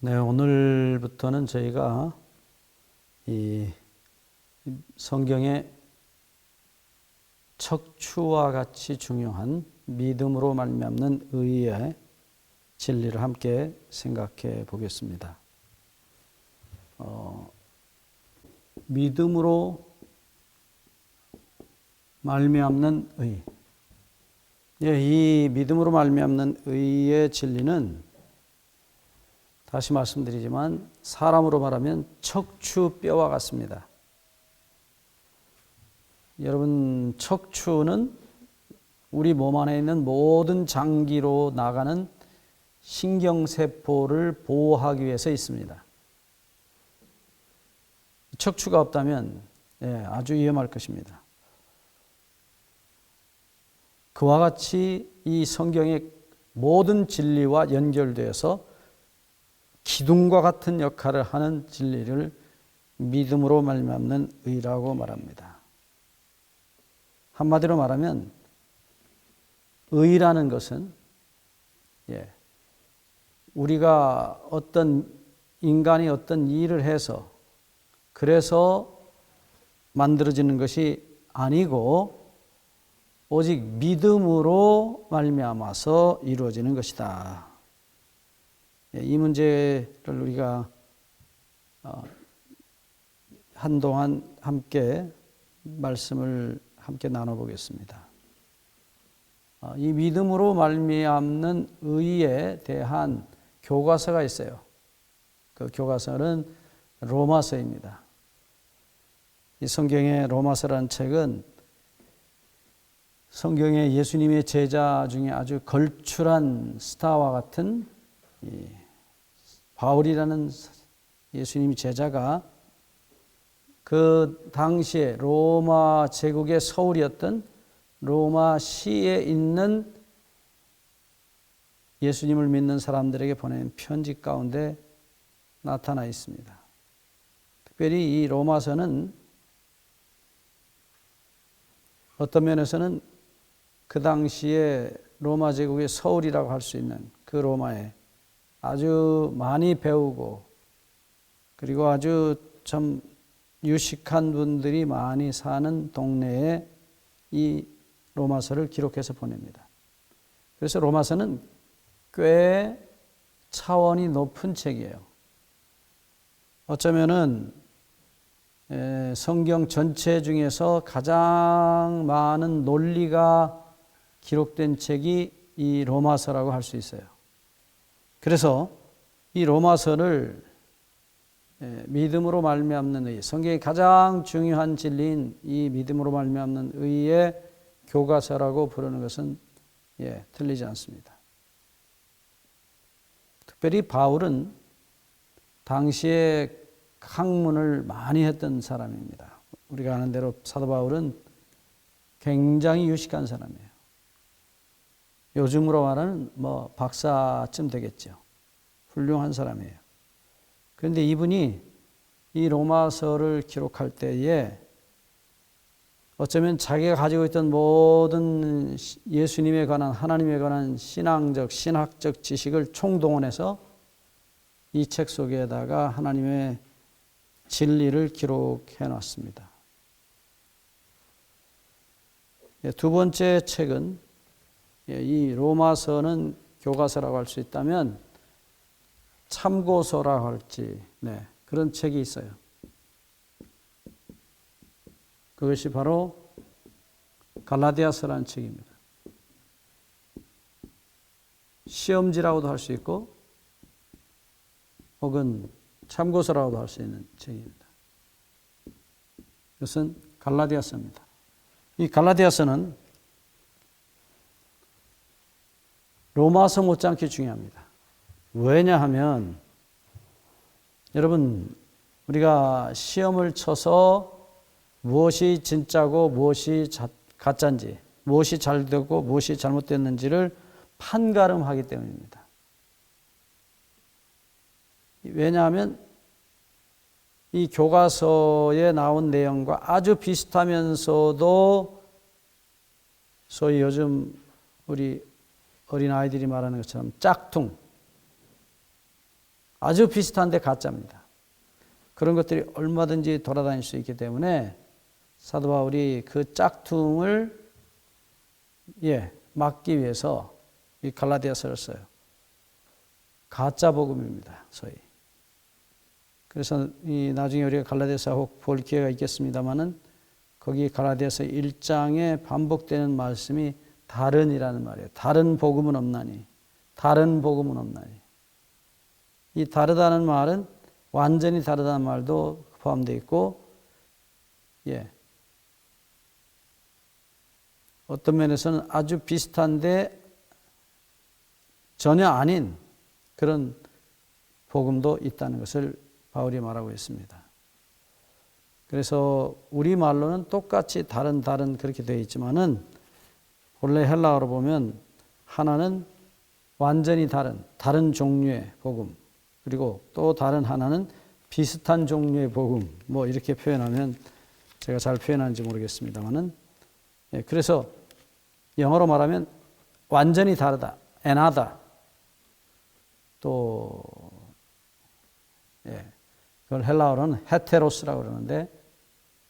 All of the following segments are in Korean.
네, 오늘부터는 저희가 이 성경의 척추와 같이 중요한 믿음으로 말미암는 의의 진리를 함께 생각해 보겠습니다. 믿음으로 말미암는 의. 이 믿음으로 말미암는 의의 진리는 다시 말씀드리지만 사람으로 말하면 척추뼈와 같습니다. 여러분, 척추는 우리 몸 안에 있는 모든 장기로 나가는 신경세포를 보호하기 위해서 있습니다. 척추가 없다면 아주 위험할 것입니다. 그와 같이 이 성경의 모든 진리와 연결되어서 기둥과 같은 역할을 하는 진리를 믿음으로 말미암는 의라고 말합니다. 한마디로 말하면 의라는 것은 우리가 어떤 인간이 어떤 일을 해서 그래서 만들어지는 것이 아니고 오직 믿음으로 말미암아서 이루어지는 것이다. 이 문제를 우리가 한동안 함께 말씀을 함께 나눠보겠습니다. 이 믿음으로 말미암는 의에 대한 교과서가 있어요. 그 교과서는 로마서입니다. 이 성경의 로마서라는 책은 성경의 예수님의 제자 중에 아주 걸출한 스타와 같은 바울이라는 예수님의 제자가 그 당시에 로마 제국의 서울이었던 로마시에 있는 예수님을 믿는 사람들에게 보낸 편지 가운데 나타나 있습니다. 특별히 이 로마서는 어떤 면에서는 그 당시에 로마 제국의 서울이라고 할 수 있는 그 로마에 아주 많이 배우고 그리고 아주 참 유식한 분들이 많이 사는 동네에 이 로마서를 기록해서 보냅니다. 그래서 로마서는 꽤 차원이 높은 책이에요. 어쩌면은 성경 전체 중에서 가장 많은 논리가 기록된 책이 이 로마서라고 할 수 있어요. 그래서 이 로마서를 믿음으로 말미암는 의, 성경의 가장 중요한 진리인 이 믿음으로 말미암는 의의 교과서라고 부르는 것은 틀리지 않습니다. 특별히 바울은 당시에 학문을 많이 했던 사람입니다. 우리가 아는 대로 사도 바울은 굉장히 유식한 사람이에요. 요즘으로 말하는 박사쯤 되겠죠. 훌륭한 사람이에요. 그런데 이분이 이 로마서를 기록할 때에 어쩌면 자기가 가지고 있던 모든 예수님에 관한 하나님에 관한 신학적 지식을 총동원해서 이 책 속에다가 하나님의 진리를 기록해 놨습니다. 두 번째 책은 이 로마서는 교과서라고 할 수 있다면 참고서라고 할지 그런 책이 있어요. 그것이 바로 갈라디아서라는 책입니다. 시험지라고도 할 수 있고 혹은 참고서라고도 할 수 있는 책입니다. 이것은 갈라디아서입니다. 이 갈라디아서는 로마서 못지않게 중요합니다. 왜냐하면 여러분, 우리가 시험을 쳐서 무엇이 진짜고 무엇이 가짜인지, 무엇이 잘 되고 무엇이 잘못됐는지를 판가름하기 때문입니다. 왜냐하면 이 교과서에 나온 내용과 아주 비슷하면서도 소위 요즘 우리 어린아이들이 말하는 것처럼 짝퉁, 아주 비슷한데 가짜입니다. 그런 것들이 얼마든지 돌아다닐 수 있기 때문에 사도 바울이 그 짝퉁을 막기 위해서 이 갈라디아서를 써요. 가짜 복음입니다. 소위. 그래서 이 나중에 우리가 갈라디아서 혹 볼 기회가 있겠습니다만은 거기 갈라디아서 1장에 반복되는 말씀이 다른이라는 말이에요. 다른 복음은 없나니. 다른 복음은 없나니. 이 다르다는 말은 완전히 다르다는 말도 포함되어 있고, 어떤 면에서는 아주 비슷한데 전혀 아닌 그런 복음도 있다는 것을 바울이 말하고 있습니다. 그래서 우리말로는 똑같이 다른 그렇게 되어 있지만은 본래 헬라어로 보면 하나는 완전히 다른 종류의 복음, 그리고 또 다른 하나는 비슷한 종류의 복음, 뭐 이렇게 표현하면 제가 잘 표현하는지 모르겠습니다만은, 그래서 영어로 말하면 완전히 다르다, another, 또 그걸 헬라어로는 헤테로스라고 그러는데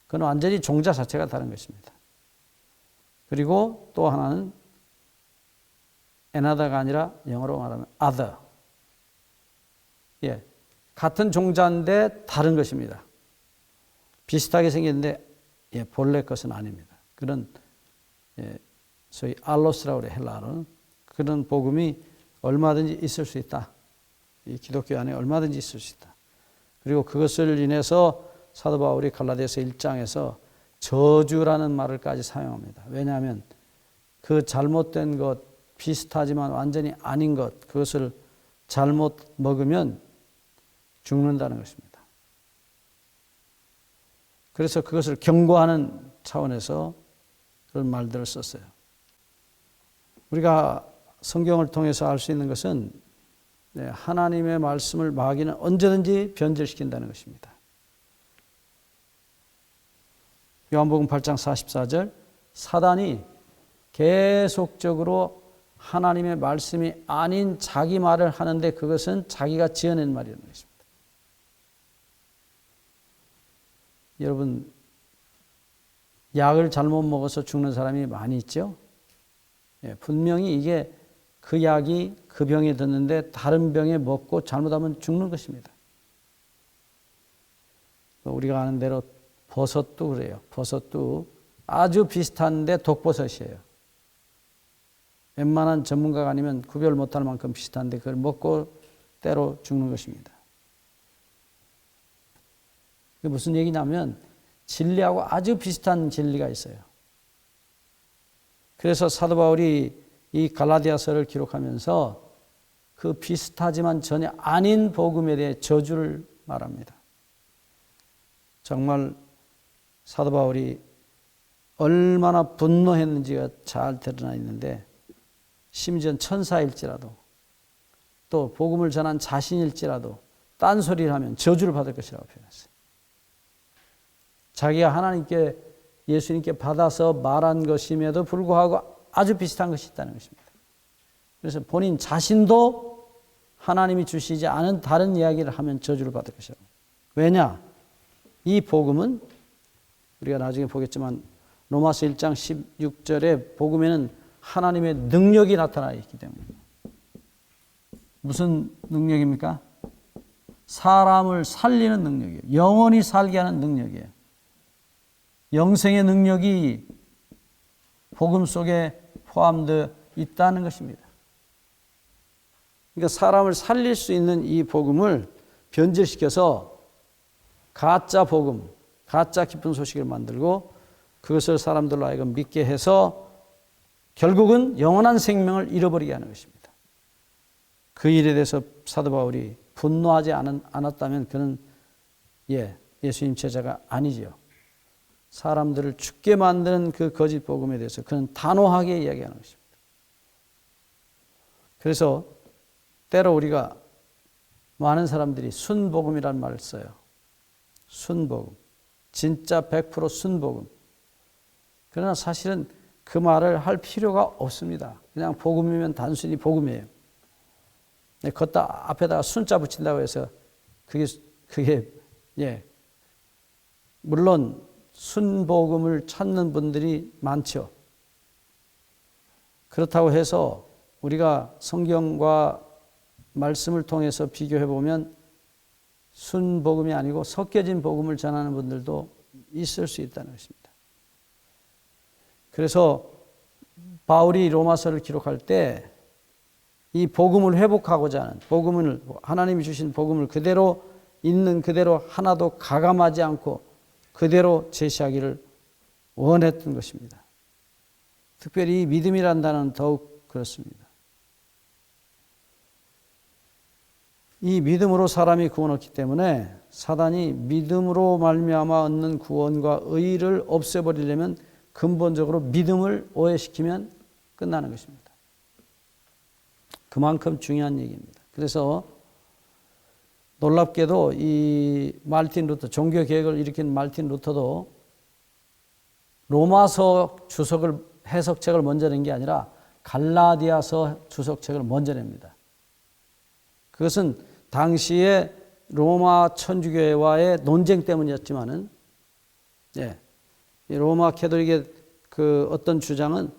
그건 완전히 종자 자체가 다른 것입니다. 그리고 또 하나는 another가 아니라 영어로 말하면 other. 같은 종자인데 다른 것입니다. 비슷하게 생겼는데 본래 것은 아닙니다. 그런 소위 알로스라고 그래 헬라어로는 그런 복음이 얼마든지 있을 수 있다. 이 기독교 안에 얼마든지 있을 수 있다. 그리고 그것을 인해서 사도 바울이 갈라디아서 1장에서 저주라는 말을까지 사용합니다. 왜냐하면 그 잘못된 것, 비슷하지만 완전히 아닌 것, 그것을 잘못 먹으면 죽는다는 것입니다. 그래서 그것을 경고하는 차원에서 그런 말들을 썼어요. 우리가 성경을 통해서 알 수 있는 것은 하나님의 말씀을 마귀는 언제든지 변절시킨다는 것입니다. 요한복음 8장 44절 사단이 계속적으로 하나님의 말씀이 아닌 자기 말을 하는데 그것은 자기가 지어낸 말이라는 것입니다. 여러분, 약을 잘못 먹어서 죽는 사람이 많이 있죠? 분명히 이게 그 약이 그 병에 듣는데 다른 병에 먹고 잘못하면 죽는 것입니다. 우리가 아는 대로 버섯도 그래요. 버섯도 아주 비슷한데 독버섯이에요. 웬만한 전문가가 아니면 구별 못할 만큼 비슷한데 그걸 먹고 때로 죽는 것입니다. 그게 무슨 얘기냐면 진리하고 아주 비슷한 진리가 있어요. 그래서 사도 바울이 이 갈라디아서를 기록하면서 그 비슷하지만 전혀 아닌 복음에 대해 저주를 말합니다. 정말 사도 바울이 얼마나 분노했는지가 잘 드러나 있는데 심지어 천사일지라도 또 복음을 전한 자신일지라도 딴소리를 하면 저주를 받을 것이라고 표현했어요. 자기가 하나님께 예수님께 받아서 말한 것임에도 불구하고 아주 비슷한 것이 있다는 것입니다. 그래서 본인 자신도 하나님이 주시지 않은 다른 이야기를 하면 저주를 받을 것이라고. 왜냐? 이 복음은 우리가 나중에 보겠지만 로마서 1장 16절에 복음에는 하나님의 능력이 나타나 있기 때문입니다. 무슨 능력입니까? 사람을 살리는 능력이에요. 영원히 살게 하는 능력이에요. 영생의 능력이 복음 속에 포함되어 있다는 것입니다. 그러니까 사람을 살릴 수 있는 이 복음을 변질시켜서 가짜 복음, 가짜 기쁜 소식을 만들고 그것을 사람들로 하여금 믿게 해서 결국은 영원한 생명을 잃어버리게 하는 것입니다. 그 일에 대해서 사도 바울이 분노하지 않았다면 그는 예수님 제자가 아니지요. 사람들을 죽게 만드는 그 거짓 복음에 대해서 그는 단호하게 이야기하는 것입니다. 그래서 때로 우리가 많은 사람들이 순복음이라는 말을 써요. 순복음. 진짜 100% 순복음. 그러나 사실은 그 말을 할 필요가 없습니다. 그냥 복음이면 단순히 복음이에요. 걷다 앞에다가 순자 붙인다고 해서 그게 물론 순복음을 찾는 분들이 많죠. 그렇다고 해서 우리가 성경과 말씀을 통해서 비교해 보면 순복음이 아니고 섞여진 복음을 전하는 분들도 있을 수 있다는 것입니다. 그래서 바울이 로마서를 기록할 때 이 복음을 회복하고자 하는, 복음을, 하나님이 주신 복음을 그대로 있는 그대로 하나도 가감하지 않고 그대로 제시하기를 원했던 것입니다. 특별히 이 믿음이란 단어는 더욱 그렇습니다. 이 믿음으로 사람이 구원 얻기 때문에 사단이 믿음으로 말미암아 얻는 구원과 의를 없애버리려면 근본적으로 믿음을 오해시키면 끝나는 것입니다. 그만큼 중요한 얘기입니다. 그래서 놀랍게도 이 말틴 루터, 종교개혁을 일으킨 말틴 루터도 로마서 주석을 해석책을 먼저 낸 게 아니라 갈라디아서 주석책을 먼저 냅니다. 그것은 당시에 로마 천주교회와의 논쟁 때문이었지만은, 이 로마 캐톨릭의 그 어떤 주장은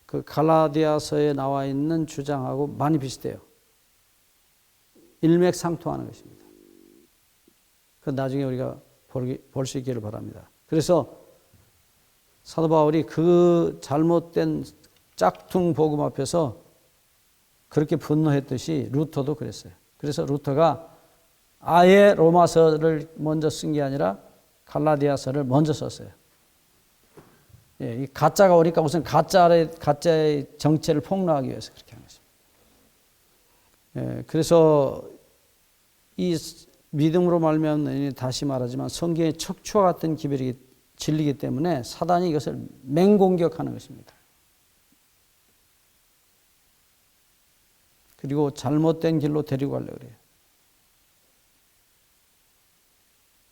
그 갈라디아서에 나와 있는 주장하고 많이 비슷해요. 일맥상통하는 것입니다. 그 나중에 우리가 볼 수 있기를 바랍니다. 그래서 사도 바울이 그 잘못된 짝퉁 복음 앞에서 그렇게 분노했듯이 루터도 그랬어요. 그래서 루터가 아예 로마서를 먼저 쓴 게 아니라 갈라디아서를 먼저 썼어요. 이 가짜가 오니까 우선 가짜의 정체를 폭로하기 위해서 그렇게 한 것입니다. 그래서 이 믿음으로 말미암는, 다시 말하지만 성경의 척추와 같은 진리이기 때문에 사단이 이것을 맹공격하는 것입니다. 그리고 잘못된 길로 데리고 가려고 그래요.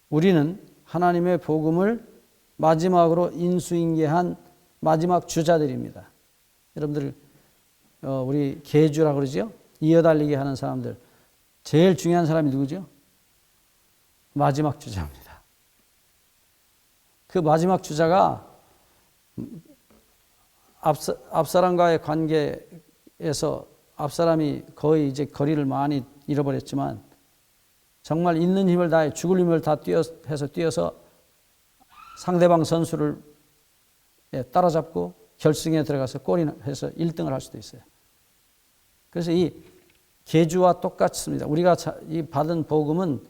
우리는 하나님의 복음을 마지막으로 인수인계한 마지막 주자들입니다. 여러분들 우리 계주라고 그러죠? 이어달리게 하는 사람들. 제일 중요한 사람이 누구죠? 마지막 주자입니다. 그 마지막 주자가 앞사람과의 관계에서 앞사람이 거의 이제 거리를 많이 잃어버렸지만 정말 있는 힘을 다해 죽을 힘을 다 뛰어서 상대방 선수를 따라잡고 결승에 들어가서 골인해서 1등을 할 수도 있어요. 그래서 이 계주와 똑같습니다. 우리가 이 받은 복음은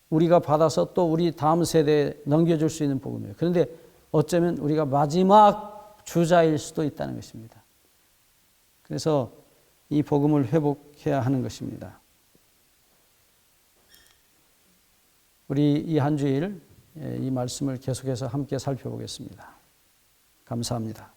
우리가 받아서 또 우리 다음 세대에 넘겨줄 수 있는 복음이에요. 그런데 어쩌면 우리가 마지막 주자일 수도 있다는 것입니다. 그래서 이 복음을 회복해야 하는 것입니다. 우리 이 한 주일 이 말씀을 계속해서 함께 살펴보겠습니다. 감사합니다.